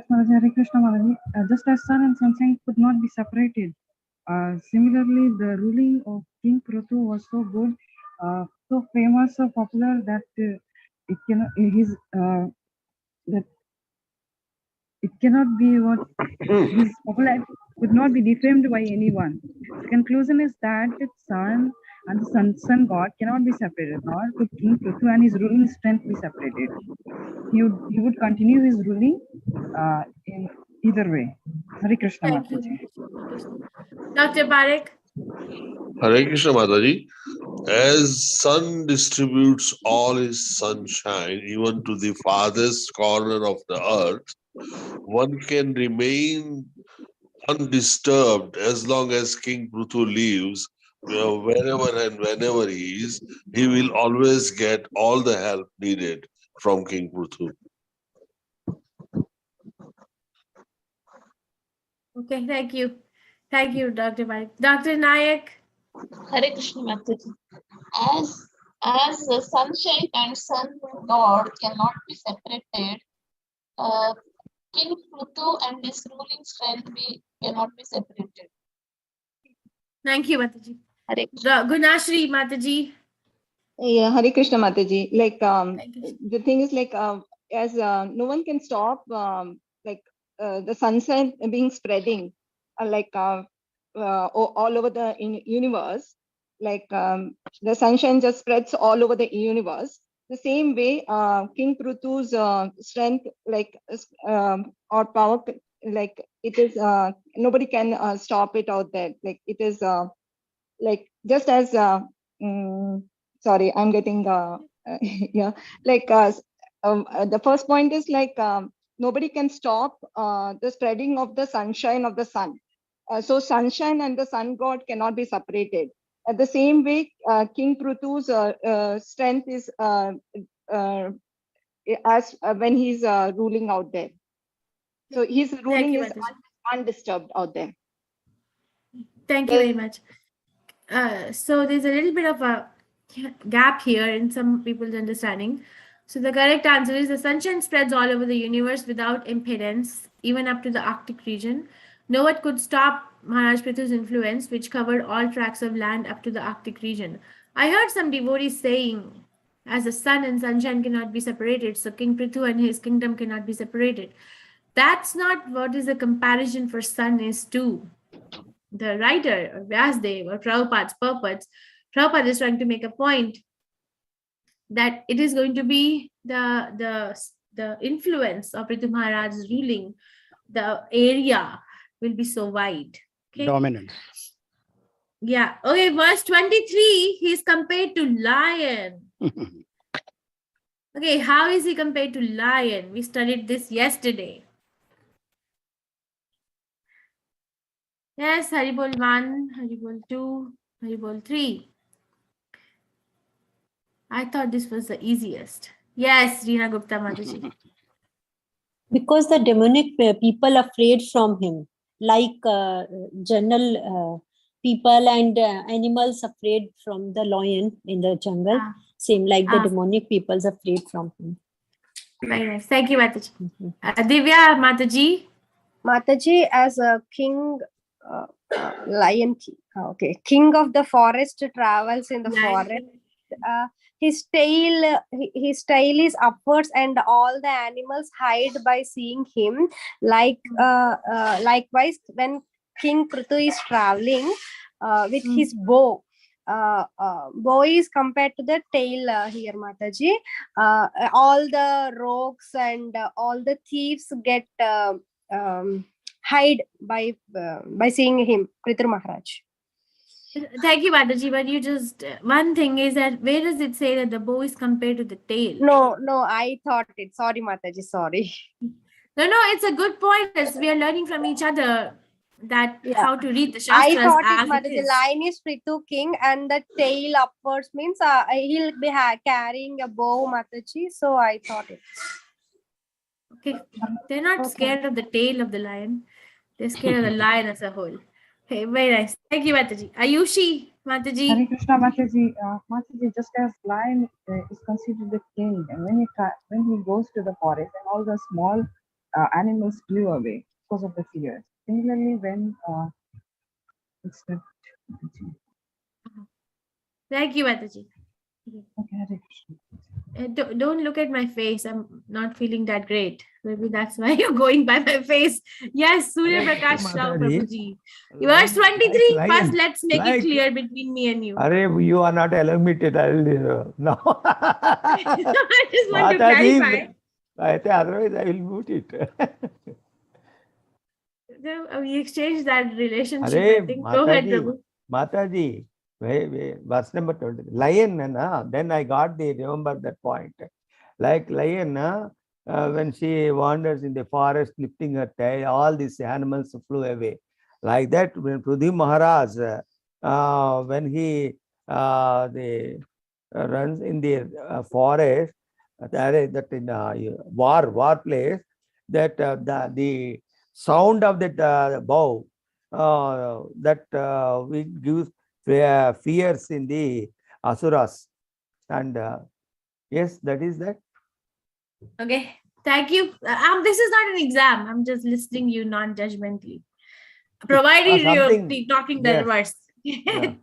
Hare Krishna Mataji. Just as sun and sunshine could not be separated, similarly, the ruling of King Prithu was so good, so famous, so popular that it cannot that it cannot be what his popularity could not be defamed by anyone. The conclusion is that the sun and the sun god cannot be separated, nor could King Prithu and his ruling strength be separated. He would continue his ruling in either way. Hare Krishna Mataji. Dr. Parekh. Hare Krishna Mataji. As sun distributes all his sunshine even to the farthest corner of the earth, one can remain undisturbed as long as King Prithu lives. Wherever and whenever he is, he will always get all the help needed from King Prithu. Okay, thank you. Thank you, Dr. Parekh. Dr. Nayak. Hare Krishna Mataji. As the sunshine and sun god cannot be separated, King Prithu and his ruling strength cannot be separated. Thank you, Mataji. Gunashri Mataji. Yeah, Hare Krishna Mataji. Like the thing is like as no one can stop the sunshine being spreading all over the universe. Like the sunshine just spreads all over the universe. The same way, King Prithu's strength, or power, like it is, nobody can stop it out there. Like it is, like just as, sorry, I'm getting, yeah, like the first point is like nobody can stop the spreading of the sunshine of the sun. So sunshine and the sun god cannot be separated. At the same way, King Prithu's strength is as when he's ruling out there. So his ruling is undisturbed out there. Thank you very much. So there's a little bit of a gap here in some people's understanding. So the correct answer is the sunshine spreads all over the universe without impedance, even up to the Arctic region. No one could stop Maharaj Prithu's influence, which covered all tracts of land up to the Arctic region. I heard some devotees saying, as the sun and sunshine cannot be separated, so King Prithu and his kingdom cannot be separated. That's not what is the comparison for sun is to. The writer, or Vyasdev, or Prabhupada's purpose, Prabhupada is trying to make a point that it is going to be the influence of Prithu Maharaj's ruling, the area will be so wide. Okay? Dominance. Yeah. Okay, verse 23, he's compared to lion. Okay, how is he compared to lion? We studied this yesterday. Yes, Haribol 1, Haribol 2, Haribol 3. I thought this was the easiest. Yes, Reena Gupta Mataji. Because the demonic people afraid from him, like general people and animals afraid from the lion in the jungle. Same like the demonic peoples afraid from him. Very nice. Thank you, Mataji. Divya Mataji. Mataji, as a king, lion king. Okay, king of the forest travels in the forest. His tail is upwards, and all the animals hide by seeing him. Likewise, when King Prithu is traveling with his bow. Bow is compared to the tail here, Mataji. All the rogues and all the thieves get hide by seeing him, Prithu Maharaj. Thank you, Mataji. But you just one thing is that where does it say that the bow is compared to the tail? No, I thought it. Sorry, Mataji. Sorry. No, it's a good point. As we are learning from each other that how to read the Shastras. I thought as it, the line is Prithu king, and the tail upwards means he'll be carrying a bow, Mataji. So I thought it. Okay, they're not scared of the tail of the lion. They're scared of the lion as a whole. Okay, very nice. Thank you, Mataji. Ayushi, Mataji. Hare Krishna, Mataji. Mataji, just as lion is considered the king, and when he goes to the forest, and all the small animals flew away because of the fear. Similarly, when it's the Thank you, Mataji. Okay, Hare Krishna. Don't look at my face. I'm not feeling that great. Maybe that's why you're going by my face. Yes, Surya Prakash Rao Prabhuji. Verse 23. First, let's make it clear between me and you. Are you are not allowing me to tell you. No. I just want to clarify. Otherwise, I will mute it. We exchanged that relationship. I think. Go ahead, Prabhu. Mataji. Verse number 20. Lion, then I got remember that point. Like lion, when she wanders in the forest, lifting her tail, all these animals flew away. Like that, when Prithu Maharaj, when he runs in the forest, that in war place, that the sound of that bow, that we gives fears in the asuras, and yes, that is that. Okay, thank you. This is not an exam. I'm just listening you non-judgmentally, provided you're talking the verse.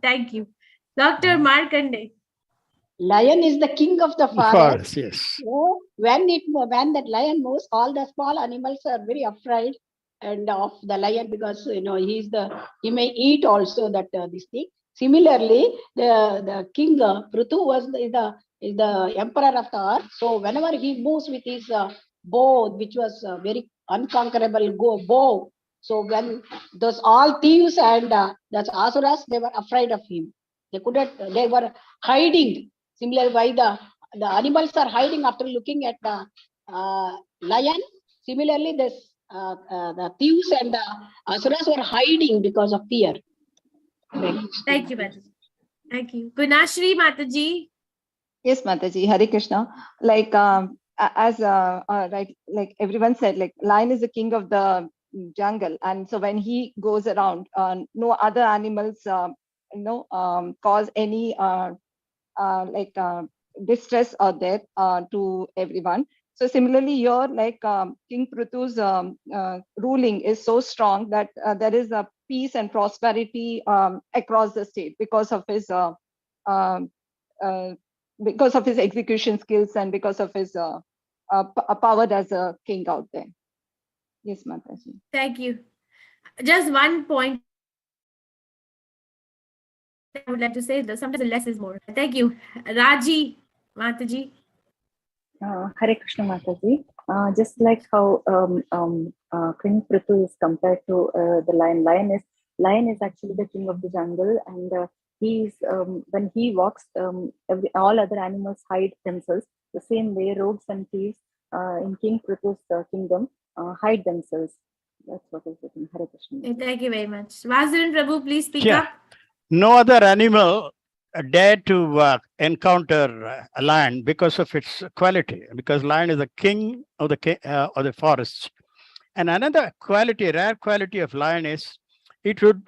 Thank you, Dr. Markande. Lion is the king of the forest. Yes. So when that lion moves, all the small animals are very afraid and of the lion, because he may eat also that this thing. Similarly, the king Prithu is the emperor of the earth. So whenever he moves with his bow, which was very unconquerable bow, so when those all thieves and the asuras, they were afraid of him. They were hiding. Similarly, why the animals are hiding after looking at the lion. Similarly, the thieves and the asuras were hiding because of fear. Thank you, Mataji. Thank you. Gunashri Mataji. Yes, Mataji. Hare Krishna. Like as right, like everyone said, like lion is the king of the jungle, and so when he goes around, no other animals, cause any distress or death to everyone. So similarly, here, like King Prithu's ruling is so strong that there is a peace and prosperity across the state because of his execution skills and because of his power as a king out there. Yes, Mataji. Thank you. Just one point I would like to say, that sometimes less is more. Thank you. Raji Mataji. Hare Krishna Mataji. Just like how King Prithu is compared to the lion. Lion is Lion is actually the king of the jungle, and he's when he walks, all other animals hide themselves. The same way, rogues and thieves in King Prithu's kingdom hide themselves. That's what is written. Hare Krishna. Thank you very much. Vasudevan Prabhu, please speak Yeah. up. No other animal dared to encounter a lion because of its quality, because lion is the king of the forests. And another quality, rare quality of lion is it would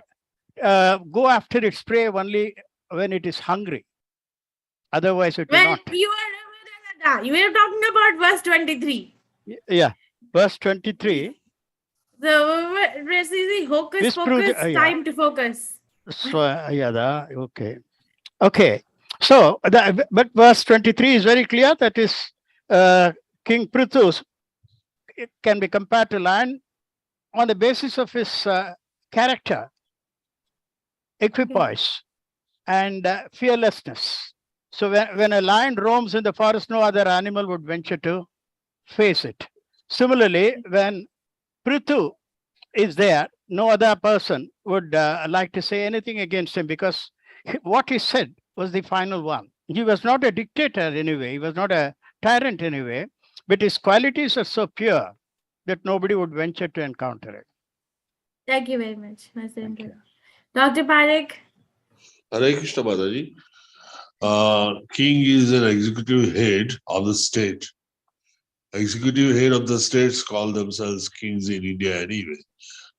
go after its prey only when it is hungry. Otherwise, it will Well, not. you were talking about verse 23. Yeah, verse 23. The hocus pocus, time to focus. So, okay. Okay. So, but verse 23 is very clear. That is King Prithu can be compared to lion on the basis of his character, equipoise, and fearlessness. So when a lion roams in the forest, no other animal would venture to face it. Similarly, when Prithu is there, no other person would like to say anything against him, because what he said was the final one. He was not a dictator anyway. He was not a tyrant anyway, but his qualities are so pure that nobody would venture to encounter it. Thank you very much. Dr. Parekh. Hare Krishna Mataji. King is an executive head of the state. Executive head of the states call themselves kings in India anyway.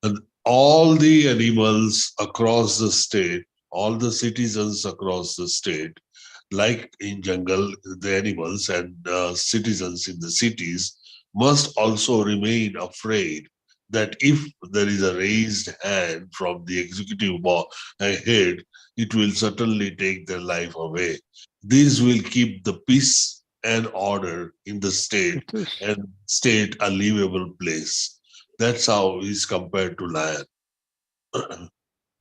And all the animals across the state, all the citizens across the state, like in jungle, the animals and citizens in the cities must also remain afraid that if there is a raised hand from the executive head, it will certainly take their life away. This will keep the peace and order in the state and state a livable place. That's how he's compared to lion.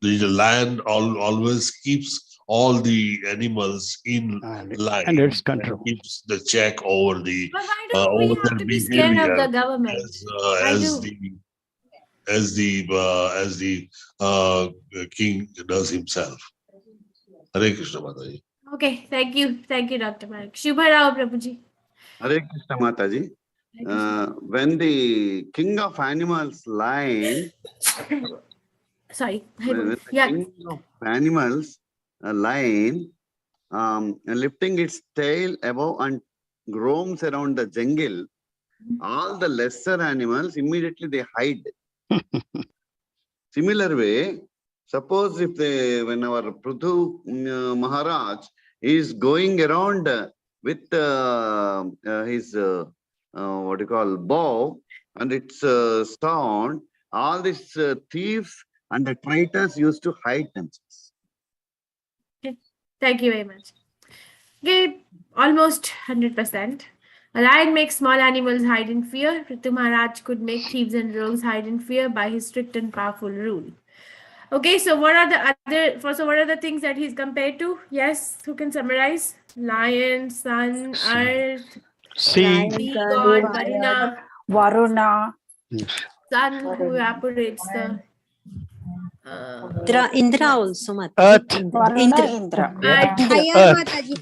The lion always keeps all the animals in line and its control. and keeps the check over the We have to be scared of the government. as the king does himself. Hare Krishna Mataji. Okay, thank you, Dr. Parekh. Shubha Rao Prabhuji. Hare Krishna Mataji. When the king of animals lion, sorry, when the king of animals lion, lifting its tail above and roams around the jungle, all the lesser animals immediately they hide. Similar way, suppose if when our Prithu Maharaj is going around with his what you call bow and its sound, all these thieves and the traitors used to hide themselves. Okay. Thank you very much. Okay, almost 100%. A lion makes small animals hide in fear. Prithu Maharaj could make thieves and rogues hide in fear by his strict and powerful rule. Okay, so what are the things that he's compared to? Yes, who can summarize? Lion, sun, earth, sea god, Varuna. Sun who evaporates the Indra also, Earth. Indra. Fire, Mataji,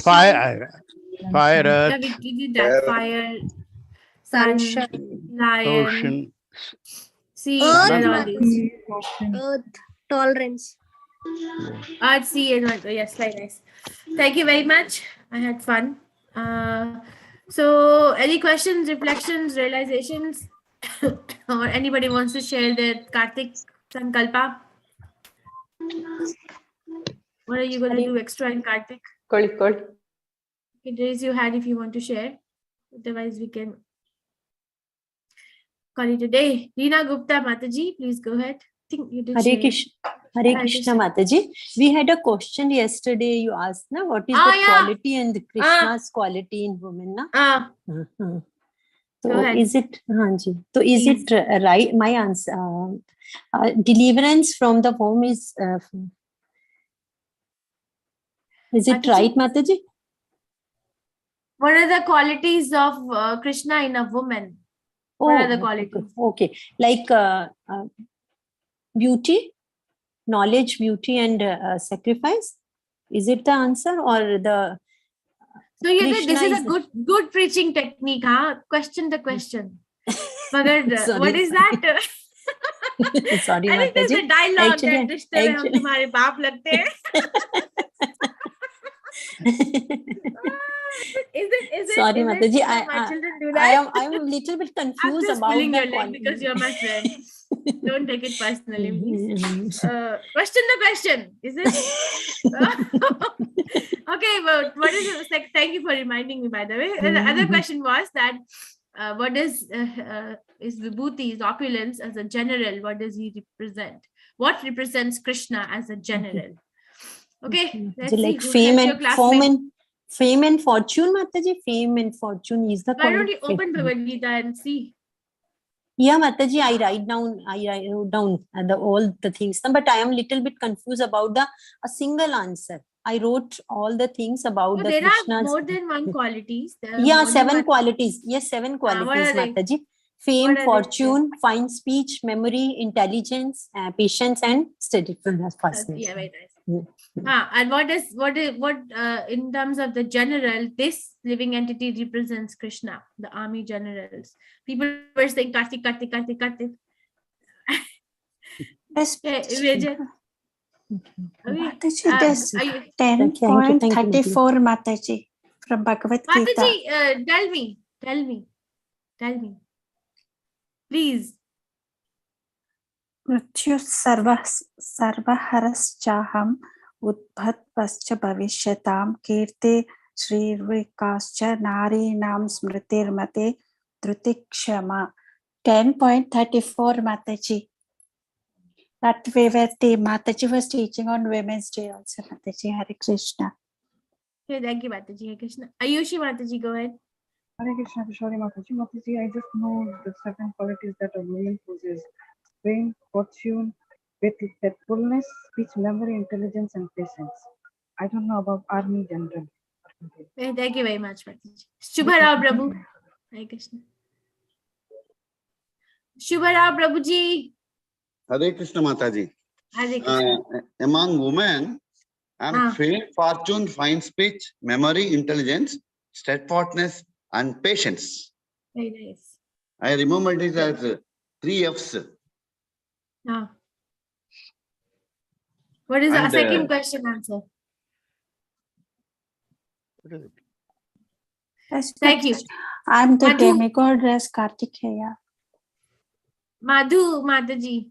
fire, Fire, earth, yeah, we did that. Fire, sun, lion, ocean, sea, earth, and all these. earth, tolerance. Earth, sea, and all. Yes, very nice. Thank you very much. I had fun. So, any questions, reflections, realizations, or anybody wants to share their Kartik Sankalpa? What are you going to do extra in Kartik? You can raise your hand if you want to share. Otherwise, we can call it a day. Reena Gupta Mataji, please go ahead. I think you did Hare Krishna Mataji. We had a question yesterday. You asked, na, what is the quality and the Krishna's quality in women? Na? So is it, so is it right? My answer, deliverance from the home is it right, Mataji? What are the qualities of Krishna in a woman? What are the qualities? Okay. Like Beauty, knowledge, beauty, and sacrifice. Is it the answer, or the? So you said this Krishna is a good preaching technique, huh? Question the question. Magad, what is that? Sorry, I think there's Mataji. a dialogue Actually- that rishte mein hum tumhare baap lagte hain. Is Sorry, it Mataji. that my children do that? I am a little bit I'm confused just about pulling the your leg because you're my friend. Don't take it personally, please. Question the question. Is it? Okay, but what is it? Thank you for reminding me, by the way. The other question was that what is Vibhuti, is opulence as a general? What does he represent? What represents Krishna as a general? Okay, let's see. Like Who fame has your and classmate? fame and fortune, Mataji. Fame and fortune is the. Why don't you open Bhagavad Gita and see? Yeah, Mataji, I write down all the things, but I am little bit confused about a single answer. I wrote all the things about the There Krishna's. are more than one qualities. There are Yeah, more than 7 one- qualities. Yes, 7 what qualities, are they? Mataji. Fame, What are they? fortune, fine speech, memory, intelligence, patience, and steadfastness. Yeah, very nice. And what in terms of the general, this living entity represents Krishna, the army generals. People were saying Kartik. Yes. Vijay. Mataji, Are there's you- 10.34, Mataji, from Bhagavad Gita. Mataji, tell me. Please. Mrityu sarvaharaschaham udbhatpascha bhavisyatam kirti shrirvikascha narinam smritirmate dhrutikshama. 10.34, Mataji. That way where the Mataji was teaching on Women's Day also, Mataji. Hare Krishna. Okay, thank you, Mataji. Hare Krishna. Ayushi Mataji, go ahead. Hare Krishna, Kishori Mataji. Mataji, I just know the 7 qualities that a woman possesses: fame, fortune, faithfulness, speech, memory, intelligence, and patience. I don't know about army general. Okay, thank you very much, Mataji. Shubharao Prabhu. Hare Krishna. Shubharao Prabhuji. Hare Krishna Mataji. Hare Krishna. Among women, fame, fortune, fine speech, memory, intelligence, steadfastness, and patience. Very nice. I remembered it as 3 F's. What is our And, second question answer? Yes, Thank you. I'm the Madhu. demigod as Kartikeya. Madhu Mataji.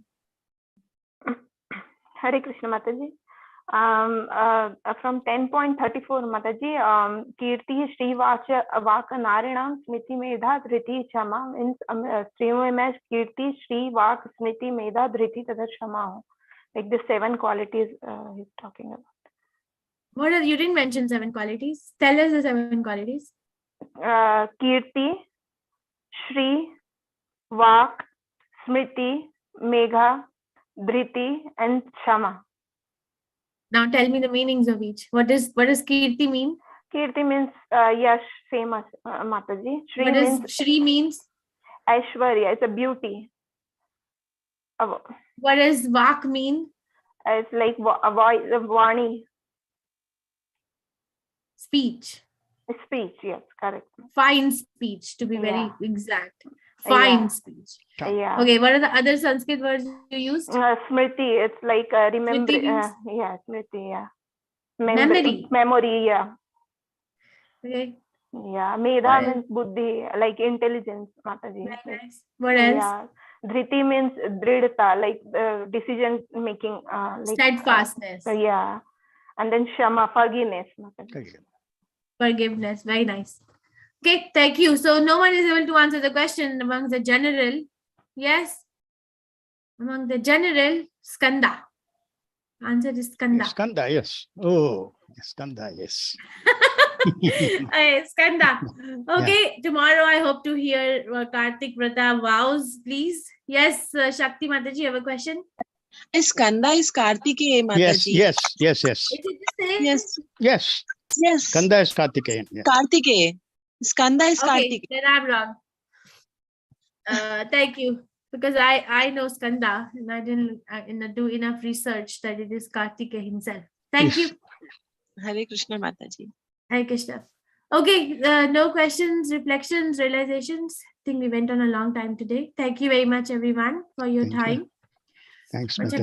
Hare Krishna Mataji. From 10.34 Mataji, Kirti Shri Vaka Narinam Smriti Medha Dhriti Chama means stream as Kirti Shri Vak Smriti Medha Dhriti Tadha Chama. Like the 7 qualities he's talking about. What are, you didn't mention 7 qualities. Tell us the 7 qualities. Kirti, Shri, Vak, Smriti, Megha, Dhriti, and Chama. Now tell me the meanings of each. What does Kirti mean? Kirti means yash, famous, Mataji. Shri What does means Shri means? Aishwarya, it's a beauty. What does Vak mean? It's like Vani. Speech. Speech, yes, correct. Fine speech, to be very exact. Yeah. Fine speech. Yeah. Okay, what are the other Sanskrit words you used? Smriti, it's like remember. Smriti means? Yeah, Smriti, yeah. Memory. Memory, yeah. Okay. Yeah, Medha means buddhi, like intelligence, Mataji. Very nice. What else? Yeah. Dhriti means dridata, like decision making. Like, steadfastness. Yeah. And then Shama, forgiveness, Mataji. Forgiveness. Very nice. Okay, thank you. So no one is able to answer the question among the general. Yes. Among the general, Skanda. Answer is Skanda. Skanda, yes. Oh, Skanda, yes. Skanda. Okay, tomorrow I hope to hear Kartik Vrata vows, please. Yes, Shakti Mataji, you have a question? Skanda is Kartikeya, Mataji. Yes. Is it the same? Yes. Skanda is Kartikeyan. Yes. Kartikeya. Skanda is Okay, Kartikeya. then I'm wrong. Thank you. because I know Skanda and I didn't do enough research that it is Kartikeya himself. Thank you. Hare Krishna Mataji. Hare Krishna. Okay, no questions, reflections, realizations. I think we went on a long time today. Thank you very much, everyone, for your time. Thanks, Mataji.